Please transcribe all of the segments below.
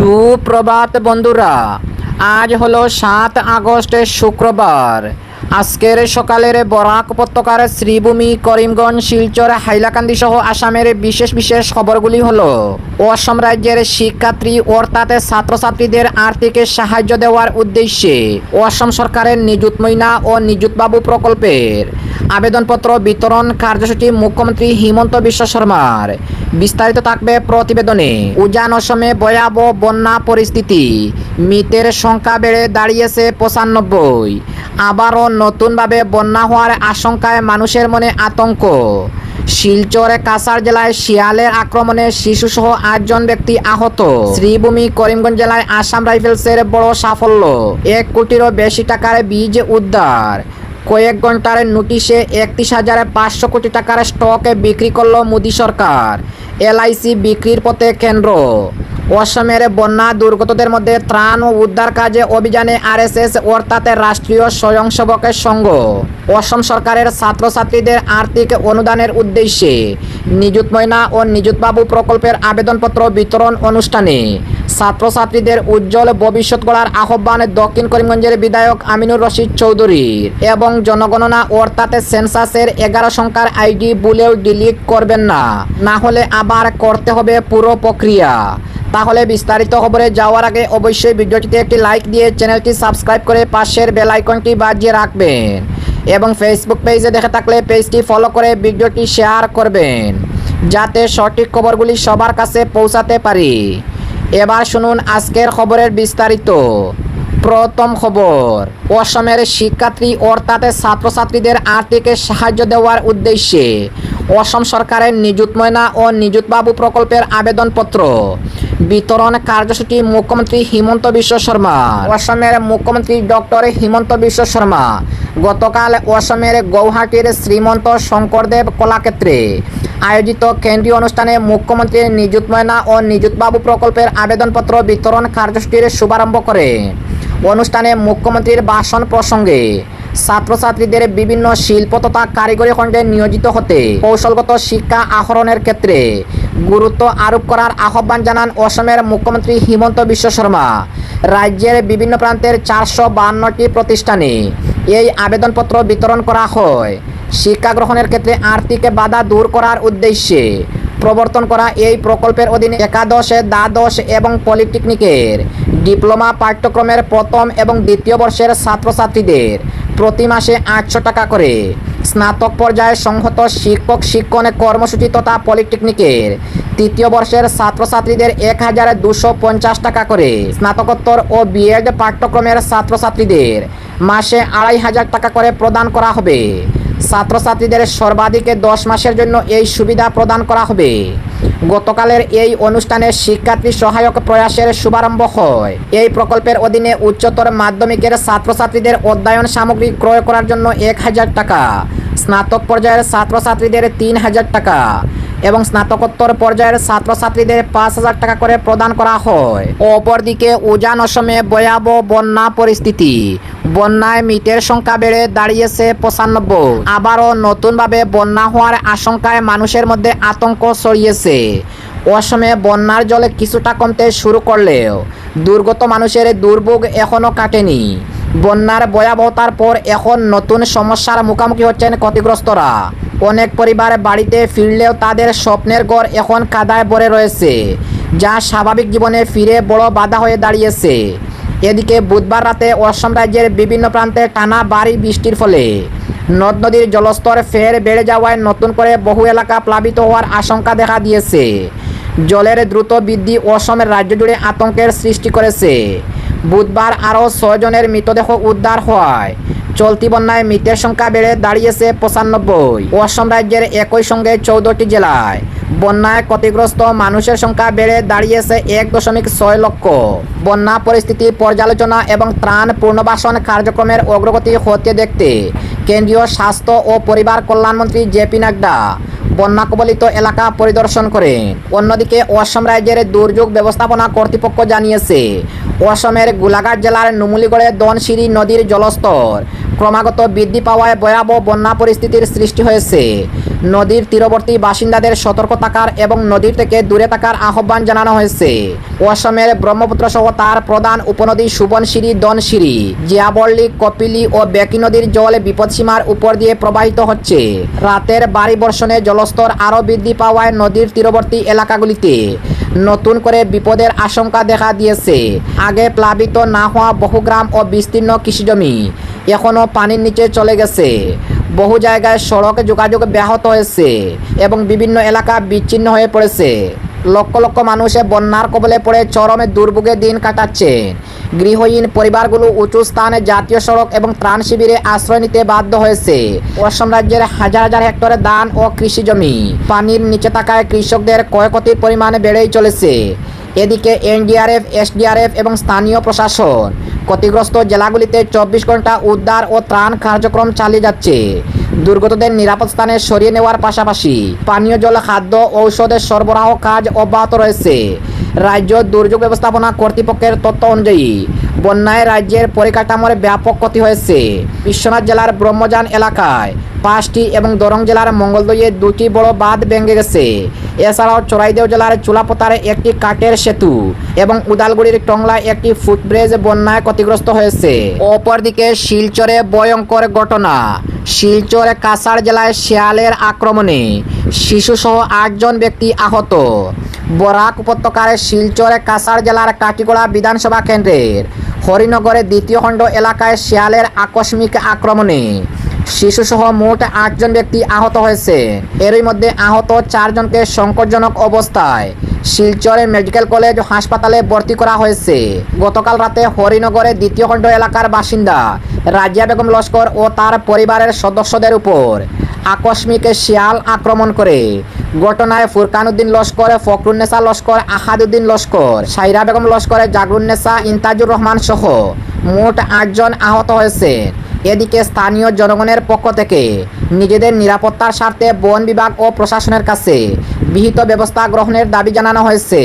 সুপ্রভাত বন্ধুরা, আজ হলো 7 আগস্ট শুক্রবার। আজকের সকালের বরাক উপত্যকার শ্রীভূমি, করিমগঞ্জ, শিলচর, হাইলাকান্দি সহ আসামের বিশেষ বিশেষ খবরগুলি হলো: অসম রাজ্যের শিক্ষার্থী অর্থাৎ ছাত্রছাত্রীদের আর্থিক সাহায্য দেওয়ার উদ্দেশ্যে অসম সরকারের নিযুত ময়না ও নিযুত বাবু প্রকল্পের আবেদনপত্র বিতরণ কার্যসূচি মুখ্যমন্ত্রী হিমন্ত বিশ্ব শর্মার। বিস্তারিত থাকবে প্রতিবেদনে। উজান অসমে ভয়াবহ বন্যা পরিস্থিতি, মৃতের সংখ্যা বেড়ে দাঁড়িয়েছে 95। আবারও নতুনভাবে বন্যা হওয়ার আশঙ্কায় মানুষের মনে আতঙ্ক। শিলচর কাছাড় জেলায় শিয়ালের আক্রমণে শিশুসহ 8 জন ব্যক্তি আহত। শ্রীভূমি, করিমগঞ্জ জেলায় আসাম রাইফেলসের বড় সাফল্য, 1 কোটিরও বেশি টাকার বীজ উদ্ধার। কয়েক ঘন্টার নোটিশে 31,500 কোটি টাকার স্টক বিক্রি করল মোদী সরকার। এলআইসি বিক্রির পথে কেন্দ্র। অসমের বন্যা দুর্গতদের মধ্যে ত্রাণ ও উদ্ধার কাজে অভিযানে আরএসএস অর্থাৎ রাষ্ট্রীয় স্বয়ংসেবকের সংঘ। অসম সরকারের ছাত্রছাত্রীদের আর্থিক অনুদানের উদ্দেশ্যে নিযুত ময়না ও নিযুত বাবু প্রকল্পের আবেদনপত্র বিতরণ অনুষ্ঠানে ছাত্রছাত্রীদের উজ্জ্বল ভবিষ্যৎ গড়ার আহ্বান দক্ষিণ করিমগঞ্জের বিধায়ক আমিনুর রশিদ চৌধুরীর। এবং জনগণনা অর্থাৎ সেন্সাসের 11 সংখ্যার আইডি ভুলেও ডিলিট করবেন না, না হলে আবার করতে হবে পুরো প্রক্রিয়া। তাহলে বিস্তারিত খবরে যাওয়ার আগে অবশ্যই ভিডিওটিতে একটি লাইক দিয়ে চ্যানেলটি সাবস্ক্রাইব করে পাশের বেল আইকনটি বাজিয়ে রাখবেন এবং ফেসবুক পেজে দেখে থাকলে পেজটি ফলো করে ভিডিওটি শেয়ার করবেন, যাতে সঠিক খবরগুলি সবার কাছে পৌঁছাতে পারি। এবার শুনুন আজকের খবরের বিস্তারিত। প্রথম খবর, অসমের শিক্ষার্থী অর্থাৎ ছাত্রছাত্রীদের আর্থিক সাহায্য দেওয়ার উদ্দেশ্যে অসম সরকারের নিযুত ময়না ও নিযুত বাবু প্রকল্পের আবেদনপত্র বিতরণ কার্যসূচি মুখ্যমন্ত্রী হিমন্ত বিশ্ব শর্মা। অসমের মুখ্যমন্ত্রী ডক্টর হিমন্ত বিশ্ব শর্মা গতকাল অসমের গৌহাটির শ্রীমন্ত শঙ্করদেব কলাক্ষেত্রে আয়োজিত কেন্দ্রীয় অনুষ্ঠানে মুখ্যমন্ত্রীর নিযুত ময়না ও নিযুত বাবু প্রকল্পের আবেদনপত্র বিতরণ কার্যসূচির শুভারম্ভ করে। অনুষ্ঠানে মুখ্যমন্ত্রীর ভাষণ প্রসঙ্গে ছাত্রছাত্রীদের বিভিন্ন শিল্প তথা কারিগরি খণ্ডে নিয়োজিত হতে কৌশলগত শিক্ষা আহরণের ক্ষেত্রে গুরুত্ব আরোপ করার আহ্বান জানান অসমের মুখ্যমন্ত্রী হিমন্ত বিশ্ব শর্মা। রাজ্যের বিভিন্ন প্রান্তের 452টি প্রতিষ্ঠানে এই আবেদনপত্র বিতরণ করা হয়। শিক্ষা গ্রহণের ক্ষেত্রে আর্থিক বাধা দূর করার উদ্দেশ্যে প্রবর্তন করা এই প্রকল্পের অধীনে একাদশ, দ্বাদশ এবং পলিটেকনিকের ডিপ্লোমা পাঠ্যক্রমের প্রথম এবং দ্বিতীয় বর্ষের ছাত্রছাত্রীদের প্রতি মাসে 800 টাকা করে, স্নাতক পর্যায়ে সংহত শিক্ষক শিক্ষণ কর্মসূচি তথা পলিটেকনিকের তৃতীয় বর্ষের ছাত্রছাত্রীদের 1,250 টাকা করে, স্নাতকোত্তর ও বিএড পাঠ্যক্রমের ছাত্রছাত্রীদের মাসে 2,500 টাকা করে প্রদান করা হবে। ছাত্রছাত্রীদের সর্বাধিক 10 মাসের জন্য এই সুবিধা প্রদান করা হবে। গতকালের এই অনুষ্ঠানে শিক্ষার্থী সহায়ক প্রয়াসের শুভারম্ভ হয়। এই প্রকল্পের অধীনে উচ্চতর মাধ্যমিকের ছাত্রছাত্রীদের অধ্যয়ন সামগ্রী ক্রয় করার জন্য 1,000 টাকা, স্নাতক পর্যায়ের ছাত্রছাত্রীদের 3,000 টাকা এবং স্নাতকোত্তর পর্যায়ের ছাত্রছাত্রীদের 5,000 টাকা করে প্রদান করা হয়। অপরদিকে উজান অসমে ভয়াবহ বন্যা পরিস্থিতি, বন্যায় মৃতের সংখ্যা বেড়ে দাঁড়িয়েছে 95। আবারও নতুনভাবে বন্যা হওয়ার আশঙ্কায় মানুষের মধ্যে আতঙ্ক ছড়িয়েছে। অসমে বন্যার জলে কিছুটা কমতে শুরু করলেও দুর্গত মানুষের দুর্ভোগ এখনও কাটেনি। বন্যার ভয়াবহতার পর এখন নতুন সমস্যার মুখোমুখি হচ্ছেন ক্ষতিগ্রস্তরা। অনেক পরিবার বাড়িতে ফিরলেও তাদের স্বপ্নের ঘর এখন কাদায় ভরে রয়েছে, যা স্বাভাবিক জীবনে ফিরে বড় বাধা হয়ে দাঁড়িয়েছে। এদিকে বুধবার রাতে অসম রাজ্যের বিভিন্ন প্রান্তে টানা ভারী বৃষ্টির ফলে নদ নদীর জলস্তর ফের বেড়ে যাওয়ায় নতুন করে বহু এলাকা প্লাবিত হওয়ার আশঙ্কা দেখা দিয়েছে। জলের দ্রুত বৃদ্ধি অসমের রাজ্য জুড়ে আতঙ্কের সৃষ্টি করেছে। বুধবার আরও 6 জনের মৃতদেহ উদ্ধার হয়। চলতি বন্যায় মৃতের সংখ্যা বেড়ে দাঁড়িয়েছে 95। অসম রাজ্যের একই সঙ্গে 14টি জেলায় বন্যায় ক্ষতিগ্রস্ত মানুষের সংখ্যা বেড়ে দাঁড়িয়েছে 1.6 লক্ষ। বন্যা পরিস্থিতি পর্যালোচনা এবং ত্রাণ পুনর্বাসন কার্যক্রমের অগ্রগতি হতে দেখতে কেন্দ্রীয় স্বাস্থ্য ও পরিবার কল্যাণমন্ত্রী জেপি নাড্ডা বন্যা কবলিত এলাকা পরিদর্শন করেন। অন্যদিকে অসম রাজ্যের দুর্যোগ ব্যবস্থাপনা কর্তৃপক্ষ জানিয়েছে, অসমের গোলাঘাট জেলার নুমলিগড়ে ধনশিরি নদীর জলস্তর ক্রমাগত বৃদ্ধি পাওয়ায় ভয়াবহ বন্যা পরিস্থিতির সৃষ্টি হয়েছে। নদীর তীরবর্তী বাসিন্দাদের সতর্ক থাকার এবং নদীর থেকে দূরে থাকার আহ্বান জানানো হয়েছে। অসমের ব্রহ্মপুত্র সহ তার প্রধান উপনদী সুবনশিরি, ধনশিরি, জিয়াবর্লি, কপিলি ও বেকি নদীর জল বিপদসীমার উপর দিয়ে প্রবাহিত হচ্ছে। রাতের ভারী বর্ষণে জলস্তর আরও বৃদ্ধি পাওয়ায় নদীর তীরবর্তী এলাকাগুলিতে নতুন করে বিপদের আশঙ্কা দেখা দিয়েছে। আগে প্লাবিত না হওয়া বহু গ্রাম ও বিস্তীর্ণ কৃষিজমি এখনও পানির নিচে চলে গেছে। বহু জায়গায় সড়ক যোগাযোগ ব্যাহত হয়েছে এবং বিভিন্ন এলাকা বিচ্ছিন্ন হয়ে পড়েছে। লক্ষ লক্ষ মানুষ বন্যার কবলে পড়ে চরম দুর্ভোগে দিন কাটাচ্ছে। গৃহহীন পরিবারগুলো উঁচু স্থানে জাতীয় সড়ক এবং ত্রাণ শিবিরে আশ্রয় নিতে বাধ্য হয়েছে। অসম রাজ্যের হাজার হাজার হেক্টর ধান ও কৃষি জমি পানির নিচে থাকায় কৃষকদের ক্ষয়ক্ষতির পরিমাণ বেড়েই চলেছে। এদিকে এনডিআরএফ, এসডিআরএফ এবং স্থানীয় প্রশাসন ক্ষতিগ্রস্ত জেলাগুলিতে 24 ঘন্টা উদ্ধার ও ত্রাণ কার্যক্রম চালিয়ে যাচ্ছে। দুর্গতদের নিরাপদ স্থানে সরিয়ে নেওয়ার পাশাপাশি পানীয় জল, খাদ্য, ঔষধের সরবরাহ কাজ অব্যাহত রয়েছে। রাজ্য দুর্যোগ ব্যবস্থাপনা কর্তৃপক্ষের তথ্য অনুযায়ী বন্যায় রাজ্যের পরিকাঠামোর ব্যাপক ক্ষতি হয়েছে। বিশ্বনাথ জেলার ব্রহ্মজান এলাকায় 5টি এবং দরং জেলার মঙ্গলদইয়ে 2টি বড় বাঁধ ভেঙে গেছে। এছাড়াও চড়াইদেও জেলার চুলাপোতারে একটি কাঠের সেতু এবং উদালগুড়ির টংলায় একটি ফুটব্রিজ বন্যায় ক্ষতিগ্রস্ত হয়েছে। অপরদিকে শিলচরে ভয়ঙ্কর ঘটনা। শিলচরে কাছাড় জেলায় শিয়ালের আক্রমণে শিশুসহ 8 জন ব্যক্তি আহত। বরাক উপত্যকার শিলচরে কাছাড় জেলার কাটিগড়া বিধানসভা কেন্দ্রের হরিনগরে 2য় খণ্ড এলাকায় শিয়ালের আকস্মিক আক্রমণে শিশুসহ মোট 8 জন ব্যক্তি আহত হয়েছে। এরই মধ্যে আহত 4 জনকে সংকটজনক অবস্থায় শিলচরের মেডিকেল কলেজ হাসপাতালে ভর্তি করা হয়েছে। গতকাল রাতে হরিনগরের 2য় খণ্ড এলাকার বাসিন্দা রাজিয়া বেগম লস্কর ও তার পরিবারের সদস্যদের উপর আকস্মিক শিয়াল আক্রমণ করে। ঘটনায় ফুরকান উদ্দিন লস্কর, ফখরুন্নেসা লস্কর, আহাদুদ্দিন লস্কর, সাইরা বেগম লস্কর, জাগরুন্নেসা, ইন্তাজুর রহমান সহ মোট 8 জন আহত হয়েছে। এদিকে স্থানীয় জনগণের পক্ষ থেকে নিজেদের নিরাপত্তার স্বার্থে বন বিভাগ ও প্রশাসনের কাছে বিহিত ব্যবস্থা গ্রহণের দাবি জানানো হয়েছে।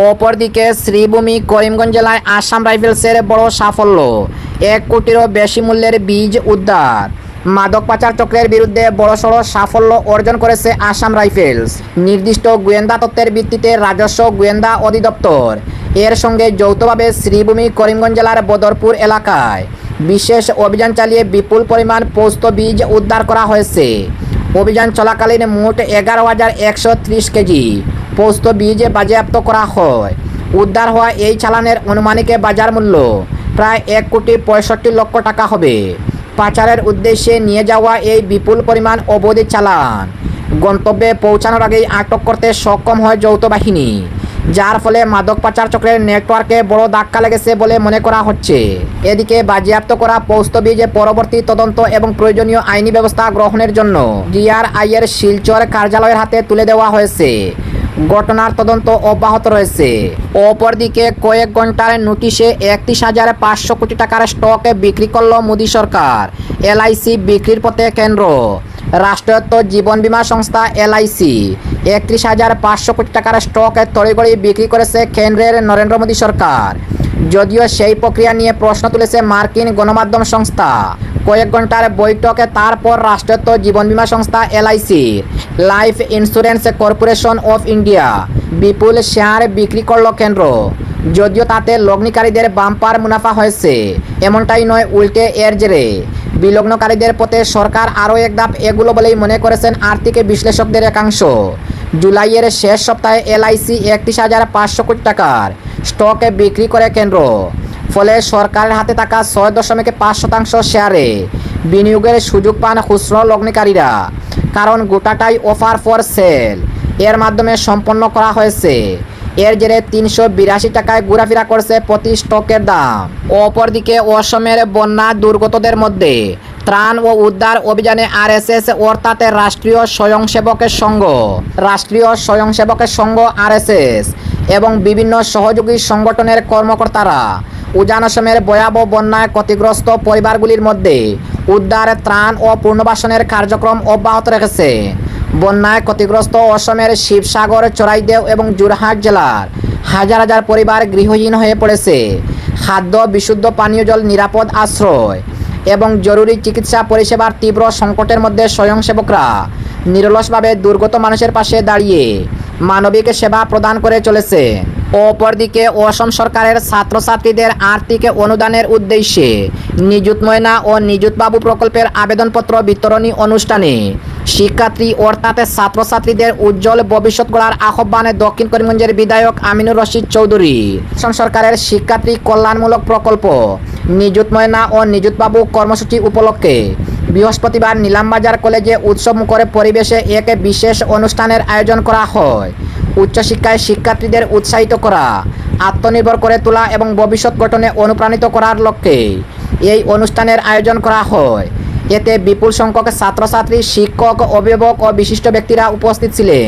অপরদিকে শ্রীভূমি করিমগঞ্জ জেলায় আসাম রাইফেলসের বড় সাফল্য, 1 কোটিরও বেশি মূল্যের বীজ উদ্ধার। মাদক পাচার চক্রের বিরুদ্ধে বড়সড় সাফল্য অর্জন করেছে আসাম রাইফেলস। নির্দিষ্ট গোয়েন্দা তথ্যের ভিত্তিতে রাজস্ব গোয়েন্দা অধিদপ্তর এর সঙ্গে যৌথভাবে শ্রীভূমি করিমগঞ্জ জেলার বদরপুর এলাকায় বিশেষ অভিযান চালিয়ে বিপুল পরিমাণ পোস্ত বীজ উদ্ধার করা হয়েছে। অভিযান চলাকালীন মোট 11,130 কেজি পোস্ত বীজ বাজেয়াপ্ত করা হয়। উদ্ধার হওয়া এই চালানের আনুমানিক বাজার মূল্য প্রায় 1,65,00,000 টাকা হবে। পাচারের উদ্দেশ্যে নিয়ে যাওয়া এই বিপুল পরিমাণ অবৈধ চালান গন্তব্যে পৌঁছানোর আগেই আটক করতে সক্ষম হয় যৌথ বাহিনী, যার ফলে মাদক পাচার চক্রের নেটওয়ার্কে বড় ধাক্কা লেগেছে বলে মনে করা হচ্ছে। এদিকে বাজেয়াপ্ত করা পোস্ত বীজে পরবর্তী তদন্ত এবং প্রয়োজনীয় আইনি ব্যবস্থা গ্রহণের জন্য ডিআরআই এর শিলচর কার্যালয়ের হাতে তুলে দেওয়া হয়েছে। ঘটনার তদন্ত অব্যাহত রয়েছে। অপরদিকে কয়েক ঘন্টার নোটিশে 31,500 কোটি টাকার স্টক বিক্রি করল মোদী সরকার। এলআইসি বিক্রির পথে কেন্দ্র। রাষ্ট্রায়ত্ত জীবন বীমা সংস্থা এলআইসি 31,500 কোটি টাকার স্টক তড়িঘড়ি বিক্রি করেছে কেন্দ্রের নরেন্দ্র মোদী সরকার। যদিও সেই প্রক্রিয়া নিয়ে প্রশ্ন তুলেছে মার্কিন গণমাধ্যম সংস্থা। কয়েক ঘন্টার বৈঠকে তারপর রাষ্ট্রায়ত্ত জীবন বীমা সংস্থা এলআইসির life insurance corporation of India বিপুল শেয়ার বিক্রি করল কেন্দ্র। যদিও তাতে লগ্নিকারীদের বাম্পার মুনাফা হয়েছে, এমনটাই নয়, উল্টে এর জেরে বিলগ্নকারীদের পথে সরকার আরও এক ধাপ এগুলো বলেই মনে করেছেন আর্থিক বিশ্লেষকদের একাংশ। জুলাইয়ের শেষ সপ্তাহে এলআইসি 31,500 কোটি টাকার স্টকে বিক্রি করে কেন্দ্র। ফলে সরকারের হাতে থাকা 6.5% শেয়ারে বিনিয়োগের সুযোগ পান খুচরো লগ্নিকারীরা। কারণ গোটাটাই অফার ফর সেল এর মাধ্যমে সম্পন্ন করা হয়েছে। এর জেরে 382 টাকায় ঘোরাফেরা করছে প্রতি স্টকের দাম। অপরদিকে অসমের বন্যা দুর্গতদের মধ্যে ত্রাণ ও উদ্ধার অভিযানে আরএসএস অর্থাৎ রাষ্ট্রীয় স্বয়ংসেবকের সংঘ আরএসএস এবং বিভিন্ন সহযোগী সংগঠনের কর্মকর্তারা উজান আসামের ভয়াবহ বন্যায় ক্ষতিগ্রস্ত পরিবারগুলির মধ্যে উদ্ধার, ত্রাণ ও পুনর্বাসনের কার্যক্রম অব্যাহত রেখেছে। বন্যায় ক্ষতিগ্রস্ত অসমের শিবসাগর, চড়াইদেও এবং যোরহাট জেলার হাজার হাজার পরিবার গৃহহীন হয়ে পড়েছে। খাদ্য, বিশুদ্ধ পানীয় জল, নিরাপদ আশ্রয় এবং জরুরি চিকিৎসা পরিষেবার তীব্র সংকটের মধ্যে স্বয়ংসেবকরা নিরলসভাবে দুর্গত মানুষের পাশে দাঁড়িয়ে মানবিক সেবা প্রদান করে চলেছে। অপরদিকে অসম সরকারের ছাত্রছাত্রীদের আর্থিক অনুদানের উদ্দেশ্যে নিযুত ময়না ও নিযুত বাবু প্রকল্পের আবেদনপত্র বিতরণী অনুষ্ঠানে শিক্ষার্থী অর্থাৎ ছাত্রছাত্রীদের উজ্জ্বল ভবিষ্যৎ গড়ার আহ্বানে দক্ষিণ করিমগঞ্জের বিধায়ক আমিনুর রশিদ চৌধুরী অসম সরকারের শিক্ষার্থী কল্যাণমূলক প্রকল্প নিযুত ময়না ও নিযুত বাবু কর্মসূচি উপলক্ষে বৃহস্পতিবার নীলামবাজার কলেজে উৎসবমুখর পরিবেশে এক বিশেষ অনুষ্ঠানের আয়োজন করা হয়। উচ্চশিক্ষায় শিক্ষার্থীদের উৎসাহিত করা, আত্মনির্ভর করে তোলা এবং ভবিষ্যৎ গঠনে অনুপ্রাণিত করার লক্ষ্যে এই অনুষ্ঠানের আয়োজন করা হয়। এতে বিপুল সংখ্যক ছাত্রছাত্রী, শিক্ষক, অভিভাবক ও বিশিষ্ট ব্যক্তিরা উপস্থিত ছিলেন।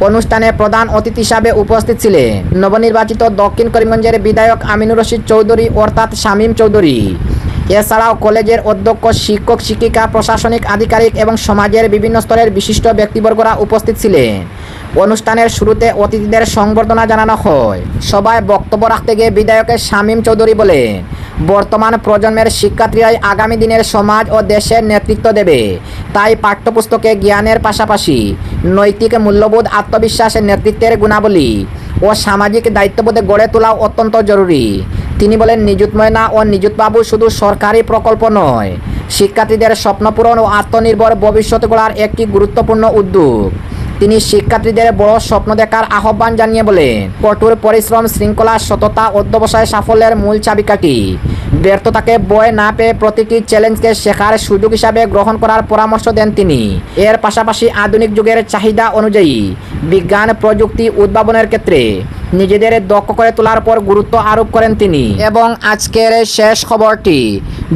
অনুষ্ঠানে প্রধান অতিথি হিসাবে উপস্থিত ছিলেন নবনির্বাচিত দক্ষিণ করিমগঞ্জের বিধায়ক আমিনুর রশিদ চৌধুরী অর্থাৎ শামীম চৌধুরী। এছাড়াও কলেজের অধ্যক্ষ, শিক্ষক, শিক্ষিকা, প্রশাসনিক আধিকারিক এবং সমাজের বিভিন্ন স্তরের বিশিষ্ট ব্যক্তিবর্গরা উপস্থিত ছিলেন। অনুষ্ঠানের শুরুতে অতিথিদের সংবর্ধনা জানানো হয়। সবাই বক্তব্য রাখতে গিয়ে বিধায়কের শামীম চৌধুরী বলেন, বর্তমান প্রজন্মের শিক্ষার্থীরাই আগামী দিনের সমাজ ও দেশের নেতৃত্ব দেবে। তাই পাঠ্যপুস্তকে জ্ঞানের পাশাপাশি নৈতিক মূল্যবোধ, আত্মবিশ্বাস, নেতৃত্বের গুণাবলী ও সামাজিক দায়িত্ববোধে গড়ে তোলাও অত্যন্ত জরুরি। তিনি বলেন, নিযুত ময়না ও নিযুত বাবু শুধু সরকারি প্রকল্প নয়, শিক্ষার্থীদের স্বপ্নপূরণ ও আত্মনির্ভর ভবিষ্যৎ গড়ার একটি গুরুত্বপূর্ণ উদ্যোগ। তিনি শিক্ষার্থীদের বড় স্বপ্ন দেখার আহ্বান জানিয়ে বলেন, কঠোর পরিশ্রম, শৃঙ্খলা, সততা, অধ্যবসায় সাফল্যের মূল চাবিকাঠি। ব্যর্থতাকে ভয় না পেয়ে প্রতিটি চ্যালেঞ্জকে শেখার সুযোগ হিসাবে গ্রহণ করার পরামর্শ দেন তিনি। এর পাশাপাশি আধুনিক যুগের চাহিদা অনুযায়ী বিজ্ঞান, প্রযুক্তি, উদ্ভাবনের ক্ষেত্রে নিজেদের দক্ষ করে তোলার পর গুরুত্ব আরোপ করেন তিনি। এবং আজকের শেষ খবরটি,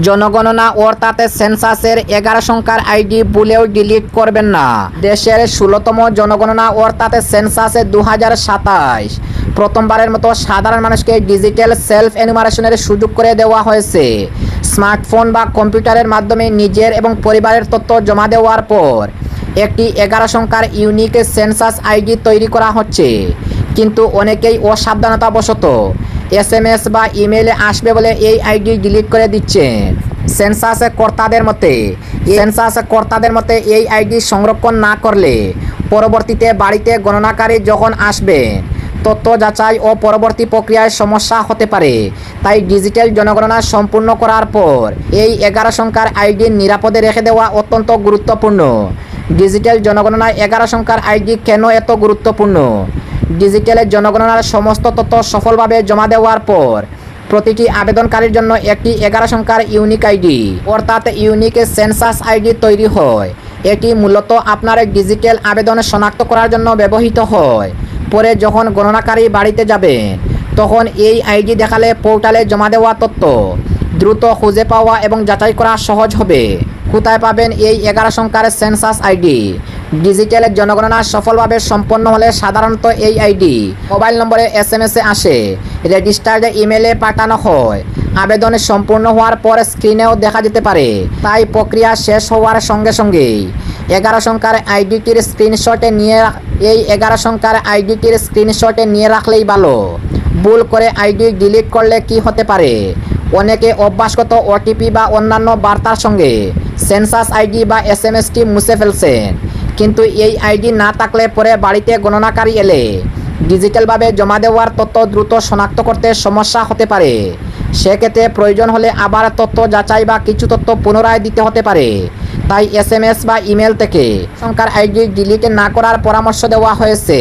জনগণনা অর্থাৎ সেন্সাসের 11 সংখ্যার আইডি ভুলেও ডিলিট করবেন না। দেশের 16তম জনগণনা অর্থাৎ সেন্সাস 2027 প্রথমবারের মতো সাধারণ মানুষকে ডিজিটাল সেলফ এনুমারেশনের সুযোগ করে দেওয়া হয়েছে। স্মার্টফোন বা কম্পিউটারের মাধ্যমে নিজের এবং পরিবারের তথ্য জমা দেওয়ার পর একটি 11 সংখ্যার ইউনিক সেন্সাস আইডি তৈরি করা হচ্ছে। কিন্তু অনেকেই অসাবধানতাবশত SMS বা ইমেইলে আসবে বলে এই আইডি ডিলিট করে দিচ্ছেন। সেন্সাস কর্তাদের মতে এই আইডি সংরক্ষণ না করলে পরবর্তীতে বাড়িতে গণনাকারী যখন আসবে তথ্য যাচাই ও পরবর্তী প্রক্রিয়ায় সমস্যা হতে পারে। তাই ডিজিটাল জনগণনা সম্পূর্ণ করার পর এই 11 সংখ্যার আইডি নিরাপদে রেখে দেওয়া অত্যন্ত গুরুত্বপূর্ণ। ডিজিটাল জনগণনায় 11 সংখ্যার আইডি কেন এত গুরুত্বপূর্ণ? ডিজিটাল জনগণনার সমস্ত তথ্য সফলভাবে জমা দেওয়ার পর প্রতিটি আবেদনকারীর জন্য একটি 11 সংখ্যার ইউনিক আইডি অর্থাৎ ইউনিক সেন্সাস আইডি তৈরি হয়। এটি মূলত আপনার ডিজিটাল আবেদন শনাক্ত করার জন্য ব্যবহৃত হয়। পরে যখন গণনাকারী বাড়িতে যাবেন তখন এই আইডি দেখালে পোর্টালে জমা দেওয়া তথ্য দ্রুত খুঁজে পাওয়া এবং যাচাই করা সহজ হবে। কোথায় পাবেন এই 11 সংখ্যার সেন্সাস আইডি? ডিজিটাল জনগণনা সফলভাবে সম্পন্ন হলে সাধারণত এই আইডি মোবাইল নম্বরে SMS-এ আসে, রেজিস্টার্ড ইমেলে পাঠানো হয়। আবেদন সম্পূর্ণ হওয়ার পর স্ক্রিনেও দেখা যেতে পারে। তাই প্রক্রিয়া শেষ হওয়ার সঙ্গে সঙ্গেই 11 সংখ্যার আইডিটির স্ক্রিনশটে নিয়ে রাখলেই ভালো। ভুল করে আইডি ডিলিট করলে কি হতে পারে? অনেকে অভ্যাসগত OTP বা অন্যান্য বার্তার সঙ্গে সেন্সাস আইডি বা SMS-টি মুছে ফেলছেন। কিন্তু এই আইডি না থাকলে পরে বাড়িতে গণনাকারী এলে ডিজিটালভাবে জমা দেওয়ার তথ্য দ্রুত শনাক্ত করতে সমস্যা হতে পারে। সেক্ষেত্রে প্রয়োজন হলে আবার তথ্য যাচাই বা কিছু তথ্য পুনরায় দিতে হতে পারে। তাই SMS বা ইমেল থেকে সংখ্যার আইডি ডিলিট না করার পরামর্শ দেওয়া হয়েছে।